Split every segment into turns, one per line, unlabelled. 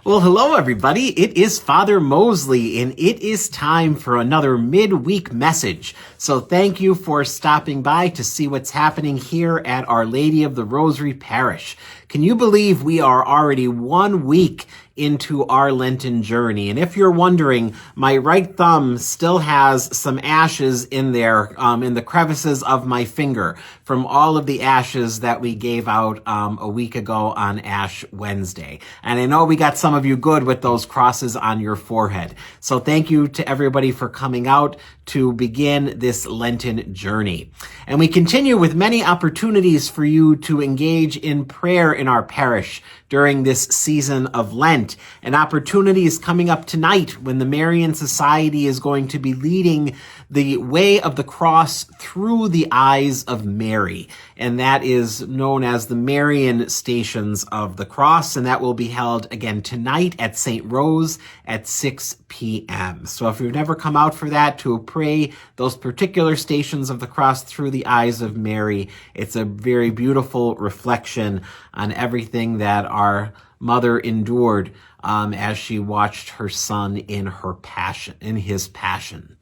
Well, hello, everybody. It is Father Mosley, and it is time for another midweek message. So thank you for stopping by to see what's happening here at Our Lady of the Rosary Parish. Can you believe we are already 1 week into our Lenten journey? And if you're wondering, my right thumb still has some ashes in there, in the crevices of my finger from all of the ashes that we gave out a week ago on Ash Wednesday. And I know we got some of you good with those crosses on your forehead. So thank you to everybody for coming out to begin this Lenten journey. And we continue with many opportunities for you to engage in prayer in our parish during this season of Lent. An opportunity is coming up tonight when the Marian Society is going to be leading the way of the cross through the eyes of Mary. And that is known as the Marian Stations of the Cross. And that will be held again tonight at St. Rose at 6 p.m. So if you've never come out for that to pray those particular stations of the cross through the eyes of Mary, it's a very beautiful reflection on everything that our mother endured as she watched her son in his passion.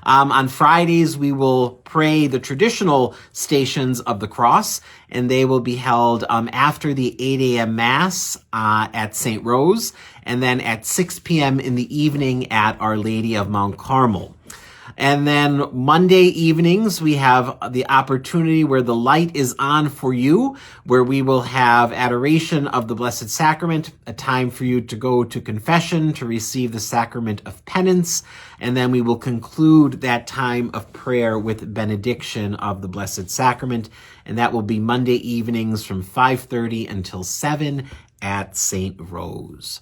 On Fridays, we will pray the traditional stations of the cross, and they will be held after the 8 a.m. Mass at St. Rose, and then at 6 p.m. in the evening at Our Lady of Mount Carmel. And then Monday evenings, we have the opportunity where the light is on for you, where we will have adoration of the Blessed Sacrament, a time for you to go to confession, to receive the sacrament of penance, and then we will conclude that time of prayer with benediction of the Blessed Sacrament, and that will be Monday evenings from 5:30 until 7 at St. Rose.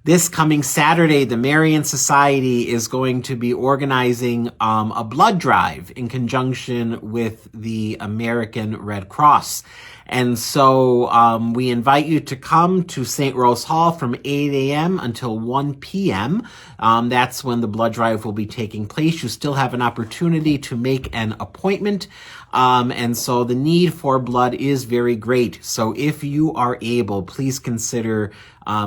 This coming Saturday, the Marian Society is going to be organizing a blood drive in conjunction with the American Red Cross. And so we invite you to come to St. Rose Hall from 8 a.m. until 1 p.m. That's when the blood drive will be taking place. You still have an opportunity to make an appointment. And so the need for blood is very great. So if you are able, please consider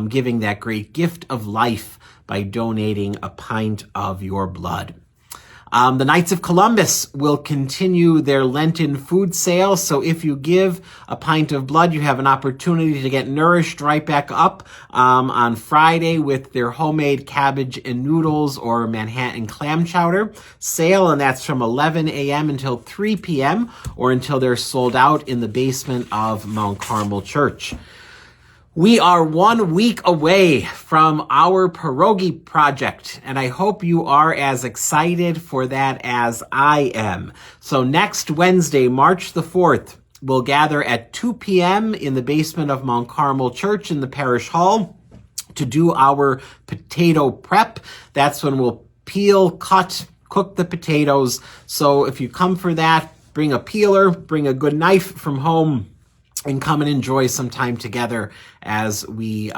giving that great gift of life by donating a pint of your blood. The Knights of Columbus will continue their Lenten food sale. So if you give a pint of blood, you have an opportunity to get nourished right back up on Friday with their homemade Cabbage and Noodles or Manhattan Clam Chowder sale. And that's from 11 a.m. until 3 p.m. or until they're sold out in the basement of Mount Carmel Church. We are 1 week away from our Pierogi project, and I hope you are as excited for that as I am. So next Wednesday, March the 4th, we'll gather at 2 p.m. in the basement of Mount Carmel Church in the Parish Hall to do our potato prep. That's when we'll peel, cut, cook the potatoes. So if you come for that, bring a peeler, bring a good knife from home, and come and enjoy some time together as we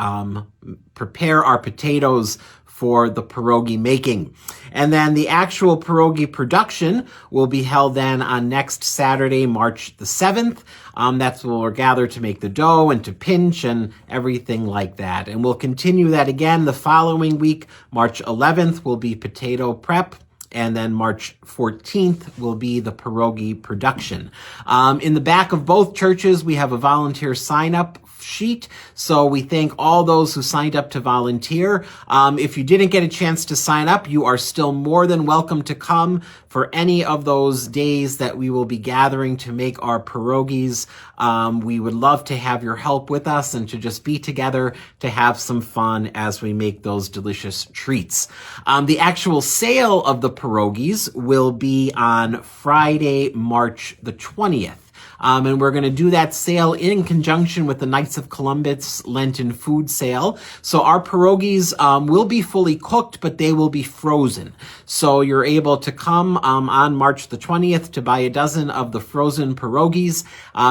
prepare our potatoes for the pierogi making. And then the actual pierogi production will be held then on next Saturday, March the 7th. That's where we'll gather to make the dough and to pinch and everything like that. And we'll continue that again the following week. March 11th will be potato prep. And then March 14th will be the pierogi production. In the back of both churches, we have a volunteer sign-up sheet. So we thank all those who signed up to volunteer. If you didn't get a chance to sign up, you are still more than welcome to come for any of those days that we will be gathering to make our pierogis. We would love to have your help with us and to just be together to have some fun as we make those delicious treats. The actual sale of the pierogis will be on Friday, March the 20th. And we're going to do that sale in conjunction with the Knights of Columbus Lenten food sale. So our pierogis will be fully cooked, but they will be frozen. So you're able to come on March the 20th to buy a dozen of the frozen pierogis.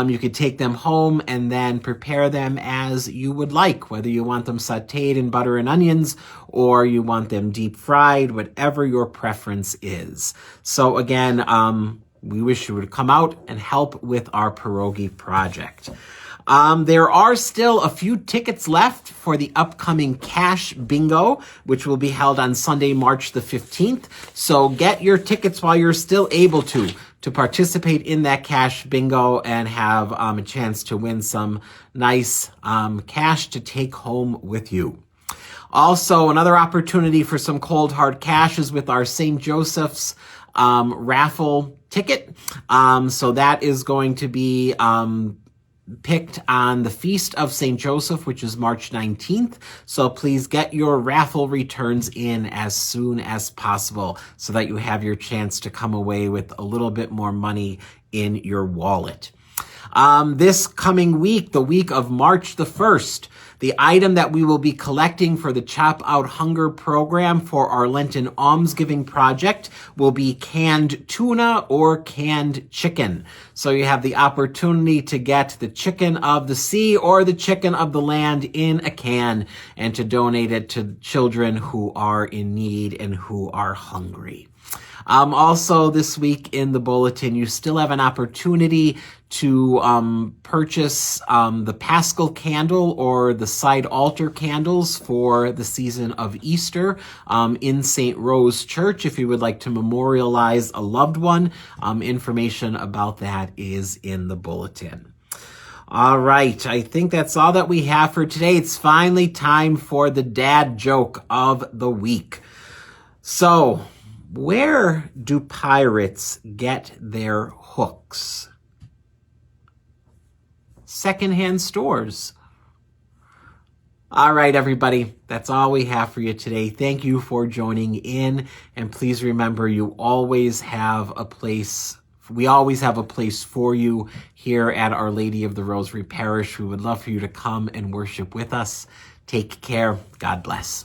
You could take them home and then prepare them as you would like, whether you want them sauteed in butter and onions or you want them deep fried, whatever your preference is. So again, we wish you would come out and help with our pierogi project. There are still a few tickets left for the upcoming Cash Bingo, which will be held on Sunday, March the 15th. So get your tickets while you're still able to participate in that Cash Bingo and have a chance to win some nice cash to take home with you. Also, another opportunity for some cold hard cash is with our St. Joseph's raffle ticket. So that is going to be picked on the Feast of St. Joseph, which is March 19th. So please get your raffle returns in as soon as possible so that you have your chance to come away with a little bit more money in your wallet. This coming week, the week of March the 1st, the item that we will be collecting for the Chop Out Hunger program for our Lenten almsgiving project will be canned tuna or canned chicken. So you have the opportunity to get the chicken of the sea or the chicken of the land in a can and to donate it to children who are in need and who are hungry. Also this week in the bulletin, you still have an opportunity to purchase the Pascal candle or the side altar candles for the season of Easter in St. Rose Church. If you would like to memorialize a loved one, information about that is in the bulletin. All right, I think that's all that we have for today. It's finally time for the dad joke of the week. So, where do pirates get their hooks? Secondhand stores. All right, everybody, that's all we have for you today. Thank you for joining in, and please remember we always have a place for you here at Our Lady of the Rosary Parish. We would love for you to come and worship with us. Take care. God bless.